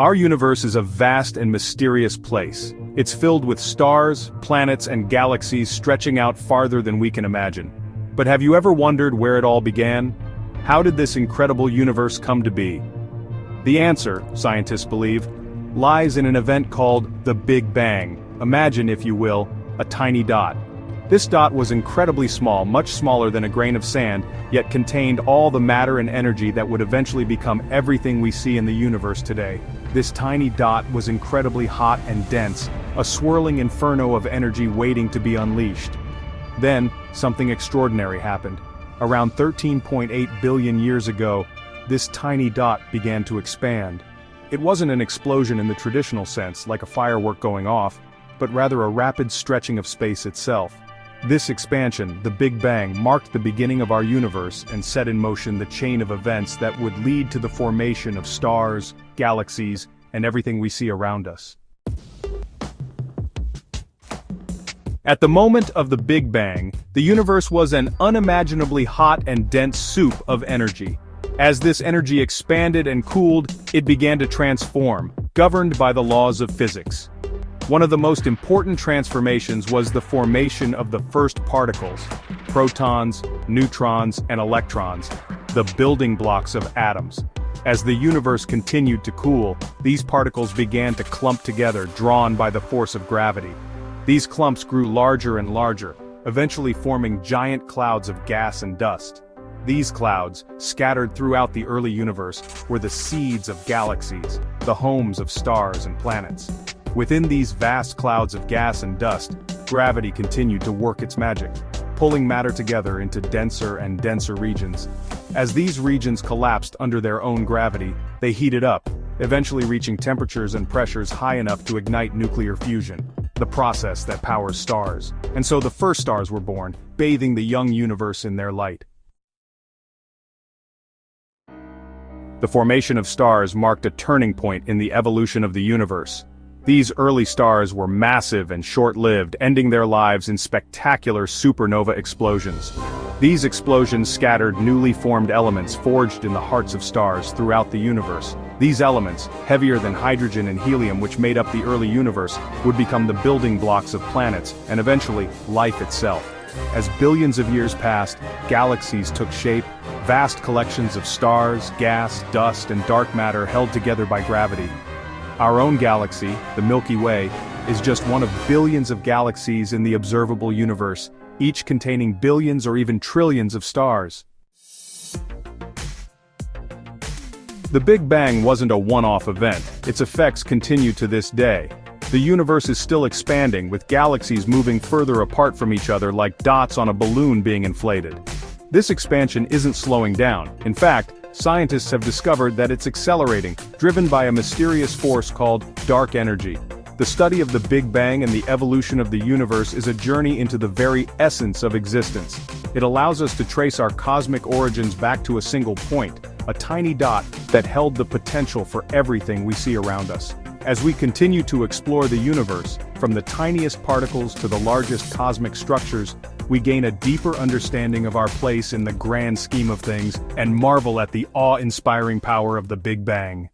Our universe is a vast and mysterious place. It's filled with stars, planets, and galaxies stretching out farther than we can imagine. But have you ever wondered where it all began? How did this incredible universe come to be? The answer, scientists believe, lies in an event called the Big Bang. Imagine, if you will, a tiny dot. This dot was incredibly small, much smaller than a grain of sand, yet contained all the matter and energy that would eventually become everything we see in the universe today. This tiny dot was incredibly hot and dense, a swirling inferno of energy waiting to be unleashed. Then, something extraordinary happened. Around 13.8 billion years ago, this tiny dot began to expand. It wasn't an explosion in the traditional sense, like a firework going off, but rather a rapid stretching of space itself. This expansion, the Big Bang, marked the beginning of our universe and set in motion the chain of events that would lead to the formation of stars, galaxies, and everything we see around us. At the moment of the Big Bang, the universe was an unimaginably hot and dense soup of energy. As this energy expanded and cooled, it began to transform, governed by the laws of physics. One of the most important transformations was the formation of the first particles, protons, neutrons, and electrons, the building blocks of atoms. As the universe continued to cool, these particles began to clump together, drawn by the force of gravity. These clumps grew larger and larger, eventually forming giant clouds of gas and dust. These clouds, scattered throughout the early universe, were the seeds of galaxies, the homes of stars and planets. Within these vast clouds of gas and dust, gravity continued to work its magic, pulling matter together into denser and denser regions. As these regions collapsed under their own gravity, they heated up, eventually reaching temperatures and pressures high enough to ignite nuclear fusion, the process that powers stars. And so the first stars were born, bathing the young universe in their light. The formation of stars marked a turning point in the evolution of the universe. These early stars were massive and short-lived, ending their lives in spectacular supernova explosions. These explosions scattered newly formed elements forged in the hearts of stars throughout the universe. These elements, heavier than hydrogen and helium which made up the early universe, would become the building blocks of planets, and eventually, life itself. As billions of years passed, galaxies took shape, vast collections of stars, gas, dust, and dark matter held together by gravity. Our own galaxy, the Milky Way, is just one of billions of galaxies in the observable universe, each containing billions or even trillions of stars. The Big Bang wasn't a one-off event. Its effects continue to this day. The universe is still expanding, with galaxies moving further apart from each other like dots on a balloon being inflated. This expansion isn't slowing down. In fact, scientists have discovered that it's accelerating, driven by a mysterious force called dark energy. The study of the Big Bang and the evolution of the universe is a journey into the very essence of existence. It allows us to trace our cosmic origins back to a single point, a tiny dot that held the potential for everything we see around us. As we continue to explore the universe, from the tiniest particles to the largest cosmic structures, we gain a deeper understanding of our place in the grand scheme of things and marvel at the awe-inspiring power of the Big Bang.